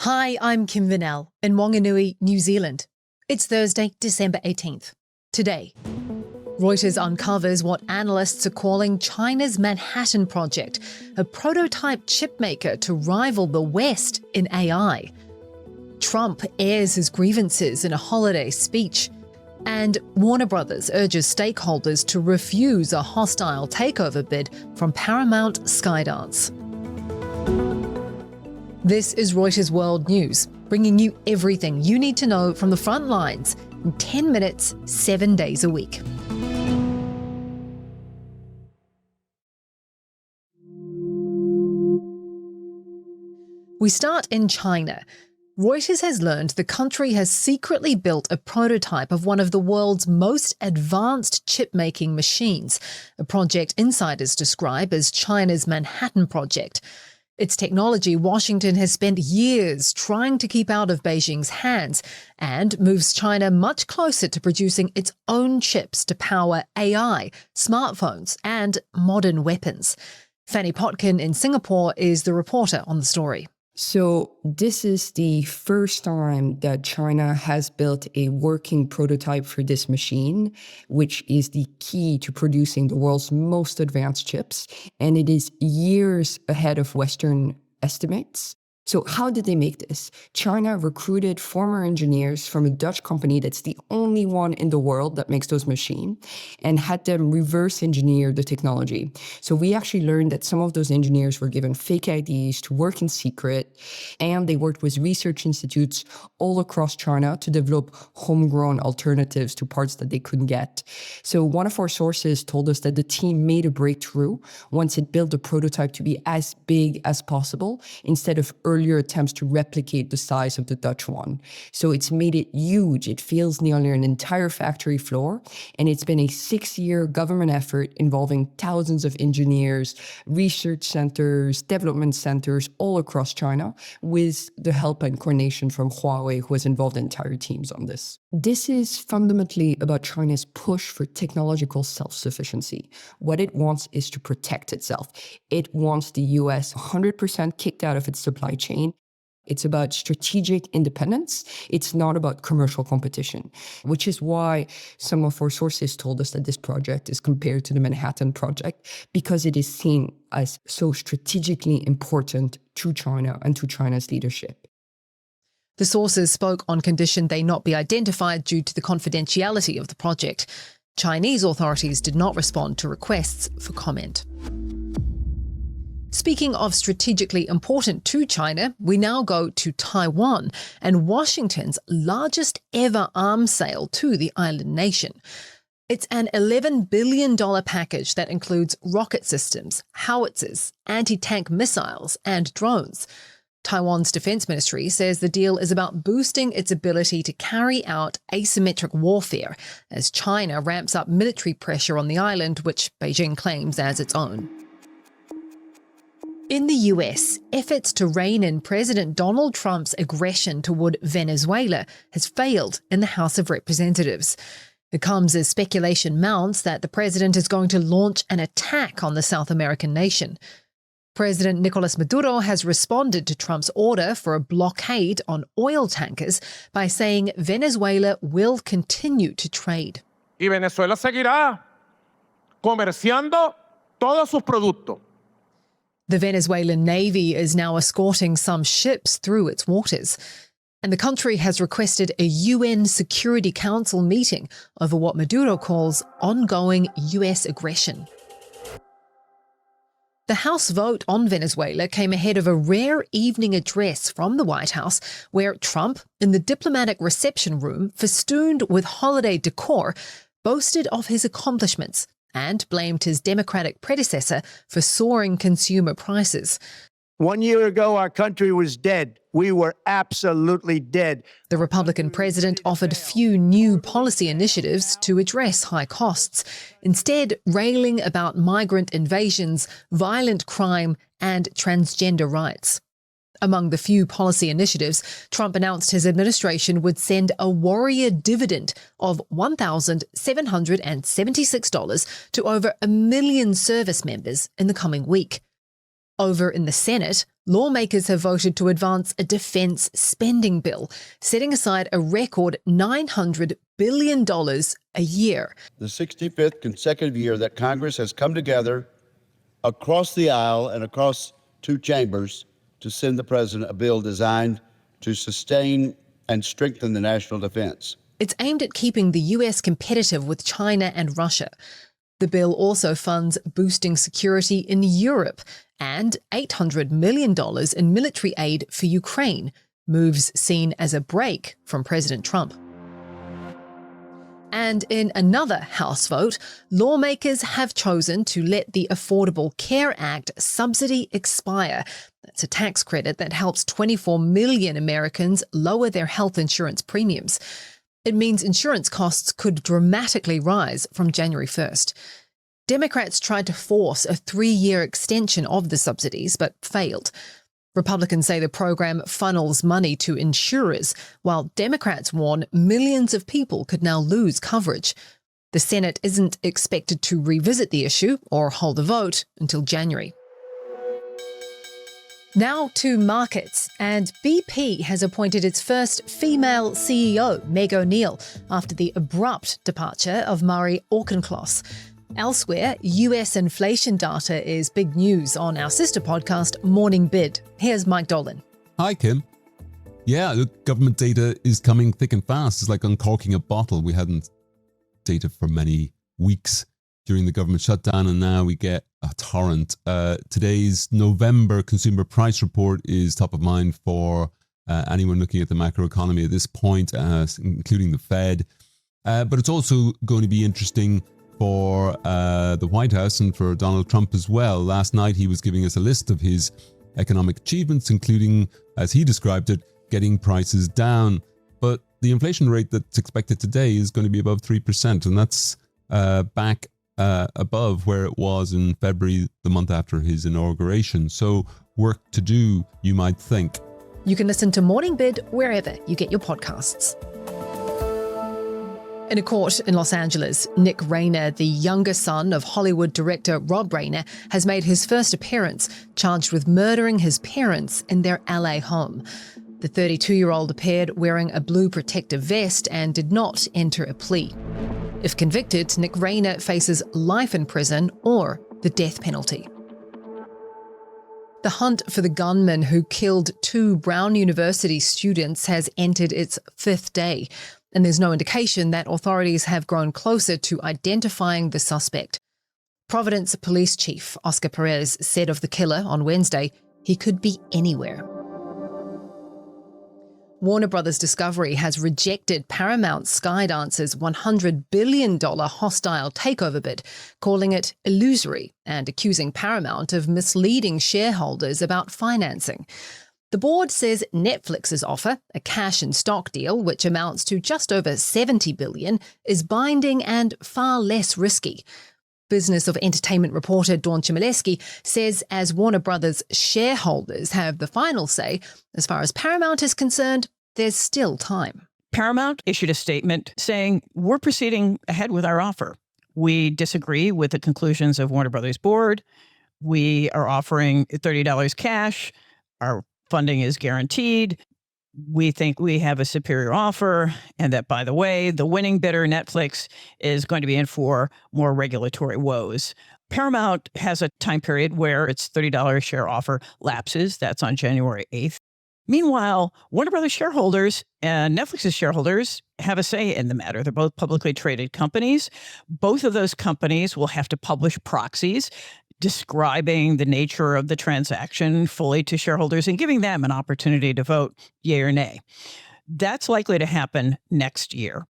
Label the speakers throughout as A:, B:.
A: Hi, I'm Kim Vanell in Wanganui, New Zealand. It's Thursday, December 18th. Today, Reuters uncovers what analysts are calling China's Manhattan Project, a prototype chipmaker to rival the West in AI. Trump airs his grievances in a holiday speech. And Warner Brothers urges stakeholders to refuse a hostile takeover bid from Paramount Skydance. This is Reuters World News, bringing you everything you need to know from the front lines in 10 minutes, 7 days a week. We start in China. Reuters has learned the country has secretly built a prototype of one of the world's most advanced chip-making machines, a project insiders describe as China's Manhattan Project. It's technology Washington has spent years trying to keep out of Beijing's hands and moves China much closer to producing its own chips to power AI, smartphones, and modern weapons. Fanny Potkin in Singapore is the reporter on the story.
B: So this is the first time that China has built a working prototype for this machine, which is the key to producing the world's most advanced chips. And it is years ahead of Western estimates. So how did they make this? China recruited former engineers from a Dutch company that's the only one in the world that makes those machines and had them reverse engineer the technology. So we actually learned that some of those engineers were given fake IDs to work in secret, and they worked with research institutes all across China to develop homegrown alternatives to parts that they couldn't get. So one of our sources told us that the team made a breakthrough once it built the prototype to be as big as possible instead of earlier attempts to replicate the size of the Dutch one. So it's made it huge. It fills nearly an entire factory floor. And it's been a 6-year government effort involving thousands of engineers, research centers, development centers all across China, with the help and coordination from Huawei, who has involved entire teams on this. This is fundamentally about China's push for technological self-sufficiency. What it wants is to protect itself. It wants the US 100% kicked out of its supply chain. It's about strategic independence. It's not about commercial competition, which is why some of our sources told us that this project is compared to the Manhattan Project, because it is seen as so strategically important to China and to China's leadership.
A: The sources spoke on condition they not be identified due to the confidentiality of the project. Chinese authorities did not respond to requests for comment. Speaking of strategically important to China, we now go to Taiwan and Washington's largest ever arms sale to the island nation. It's an $11 billion package that includes rocket systems, howitzers, anti-tank missiles, and drones. Taiwan's defense ministry says the deal is about boosting its ability to carry out asymmetric warfare as China ramps up military pressure on the island, which Beijing claims as its own. In the US, efforts to rein in President Donald Trump's aggression toward Venezuela has failed in the House of Representatives. It comes as speculation mounts that the president is going to launch an attack on the South American nation. President Nicolas Maduro has responded to Trump's order for a blockade on oil tankers by saying Venezuela will continue to trade.
C: Y Venezuela seguirá comerciando todos sus productos.
A: The Venezuelan Navy is now escorting some ships through its waters, and the country has requested a UN Security Council meeting over what Maduro calls ongoing US aggression. The House vote on Venezuela came ahead of a rare evening address from the White House where Trump, in the diplomatic reception room festooned with holiday decor, boasted of his accomplishments and blamed his Democratic predecessor for soaring consumer prices.
D: 1 year ago, our country was dead. We were absolutely dead.
A: The Republican president offered few new policy initiatives to address high costs, instead railing about migrant invasions, violent crime, and transgender rights. Among the few policy initiatives, Trump announced his administration would send a warrior dividend of $1,776 to over 1 million service members in the coming week. Over in the Senate, lawmakers have voted to advance a defense spending bill, setting aside a record $900 billion a year.
E: The 65th consecutive year that Congress has come together across the aisle and across two chambers to send the president a bill designed to sustain and strengthen the national defense.
A: It's aimed at keeping the US competitive with China and Russia. The bill also funds boosting security in Europe and $800 million in military aid for Ukraine, moves seen as a break from President Trump. And in another House vote, lawmakers have chosen to let the Affordable Care Act subsidy expire. That's a tax credit that helps 24 million Americans lower their health insurance premiums. It means insurance costs could dramatically rise from January 1st. Democrats tried to force a 3-year extension of the subsidies, but failed. Republicans say the program funnels money to insurers, while Democrats warn millions of people could now lose coverage. The Senate isn't expected to revisit the issue or hold a vote until January. Now to markets, and BP has appointed its first female CEO, Meg O'Neill, after the abrupt departure of Murray Auchincloss. Elsewhere, US inflation data is big news on our sister podcast, Morning Bid. Here's Mike Dolan.
F: Hi, Kim. Yeah, look, government data is coming thick and fast. It's like uncorking a bottle. We hadn't data for many weeks during the government shutdown, and now we get a torrent. Today's November consumer price report is top of mind for anyone looking at the macroeconomy at this point, including the Fed. But it's also going to be interesting for the White House and for Donald Trump as well. Last night, he was giving us a list of his economic achievements, including, as he described it, getting prices down. But the inflation rate that's expected today is going to be above 3%, and that's back above where it was in February, the month after his inauguration. So work to do, you might think.
A: You can listen to Morning Bid wherever you get your podcasts. In a court in Los Angeles, Nick Reiner, the younger son of Hollywood director Rob Reiner, has made his first appearance, charged with murdering his parents in their LA home. The 32-year-old appeared wearing a blue protective vest and did not enter a plea. If convicted, Nick Reiner faces life in prison or the death penalty. The hunt for the gunman who killed 2 Brown University students has entered its 5th day, and there's no indication that authorities have grown closer to identifying the suspect. Providence Police Chief Oscar Perez said of the killer on Wednesday, he could be anywhere. Warner Brothers Discovery has rejected Paramount Skydance's $100 billion hostile takeover bid, calling it illusory and accusing Paramount of misleading shareholders about financing. The board says Netflix's offer, a cash and stock deal which amounts to just over $70 billion, is binding and far less risky. Business of Entertainment reporter Dawn Chmielewski says as Warner Brothers shareholders have the final say, as far as Paramount is concerned, there's still time.
G: Paramount issued a statement saying, we're proceeding ahead with our offer. We disagree with the conclusions of Warner Brothers board. We are offering $30 cash. Our funding is guaranteed. We think we have a superior offer, and that, by the way, the winning bidder, Netflix, is going to be in for more regulatory woes. Paramount has a time period where its $30 share offer lapses. That's on January 8th. Meanwhile, Warner Brothers shareholders and Netflix's shareholders have a say in the matter. They're both publicly traded companies. Both of those companies will have to publish proxies describing the nature of the transaction fully to shareholders and giving them an opportunity to vote yay or nay. That's likely to happen next year.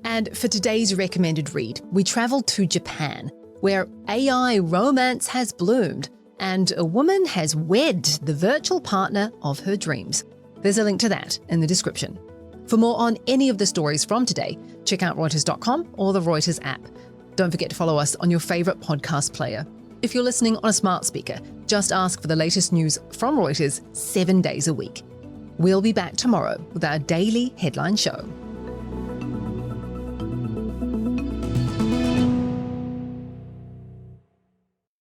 A: And for today's recommended read, we travel to Japan, where AI romance has bloomed and a woman has wed the virtual partner of her dreams. There's a link to that in the description. For more on any of the stories from today, check out Reuters.com or the Reuters app. Don't forget to follow us on your favorite podcast player. If you're listening on a smart speaker, just ask for the latest news from Reuters 7 days a week. We'll be back tomorrow with our daily headline show.